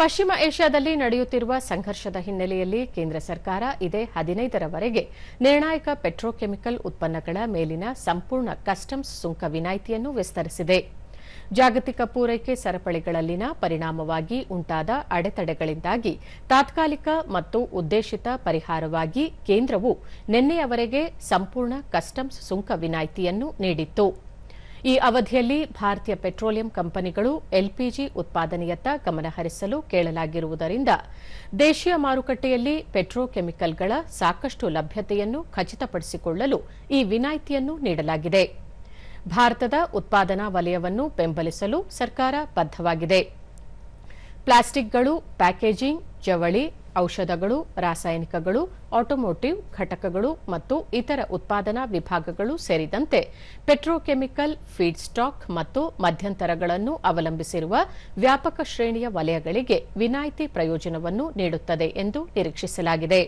ಪಶ್ಚಿಮ ಏಷ್ಯಾದಲ್ಲಿ ನಡೆಯುತ್ತಿರುವ ಸಂಘರ್ಷದ ಹಿನ್ನೆಲೆಯಲ್ಲಿ ಕೇಂದ್ರ ಸರ್ಕಾರ ಇದೇ 15ರವರೆಗೆ ನಿರ್ಣಾಯಕ ಪೆಟ್ರೋಕೆಮಿಕಲ್ ಉತ್ಪನ್ನಗಳ ಮೇಲಿನ ಸಂಪೂರ್ಣ ಕಸ್ಟಮ್ಸ್ ಸುಂಕ ವಿನಾಯಿತಿಯನ್ನು ವಿಸ್ತರಿಸಿದೆ. ಜಾಗತಿಕ ಪೂರೈಕೆ ಸರಪಳಿಗಳಲ್ಲಿನ ಪರಿಣಾಮವಾಗಿ ಉಂಟಾದ ಅಡೆತಡೆಗಳಿಂದಾಗಿ ತಾತ್ಕಾಲಿಕ ಮತ್ತು ಉದ್ದೇಶಿತ ಪರಿಹಾರವಾಗಿ ಕೇಂದ್ರವು ನಿನ್ನೆಯವರೆಗೆ ಸಂಪೂರ್ಣ ಕಸ್ಟಮ್ಸ್ ಸುಂಕ ವಿನಾಯಿತಿಯನ್ನು ನೀಡಿತ್ತು. ಈ ಅವಧಿಯಲ್ಲಿ ಭಾರತೀಯ ಪೆಟ್ರೋಲಿಯಂ ಕಂಪನಿಗಳು ಎಲ್ಪಿಜಿ ಉತ್ಪಾದನೆಯತ್ತ ಗಮನಹರಿಸಲು ಕೇಳಲಾಗಿರುವುದರಿಂದ ದೇಶೀಯ ಮಾರುಕಟ್ಟೆಯಲ್ಲಿ ಪೆಟ್ರೋಕೆಮಿಕಲ್ಗಳ ಸಾಕಷ್ಟು ಲಭ್ಯತೆಯನ್ನು ಖಚಿತಪಡಿಸಿಕೊಳ್ಳಲು ಈ ವಿನಾಯಿತಿಯನ್ನು ನೀಡಲಾಗಿದೆ. ಭಾರತದ ಉತ್ಪಾದನಾ ವಲಯವನ್ನು ಬೆಂಬಲಿಸಲು ಸರ್ಕಾರ ಬದ್ಧವಾಗಿದೆ. ಪ್ಲಾಸ್ಟಿಕ್ಗಳು, ಪ್ಯಾಕೇಜಿಂಗ್, ಜವಳಿ, ಔಷಧಗಳು, ರಾಸಾಯನಿಕಗಳು, ಆಟೋಮೋಟಿವ್ ಘಟಕಗಳು ಮತ್ತು ಇತರ ಉತ್ಪಾದನಾ ವಿಭಾಗಗಳು ಸೇರಿದಂತೆ ಪೆಟ್ರೋಕೆಮಿಕಲ್, ಫೀಡ್ ಸ್ಟಾಕ್ ಮತ್ತು ಮಧ್ಯಂತರಗಳನ್ನು ಅವಲಂಬಿಸಿರುವ ವ್ಯಾಪಕ ಶ್ರೇಣಿಯ ವಲಯಗಳಿಗೆ ವಿನಾಯಿತಿ ಪ್ರಯೋಜನವನ್ನು ನೀಡುತ್ತದೆ ಎಂದು ನಿರೀಕ್ಷಿಸಲಾಗಿದೆ.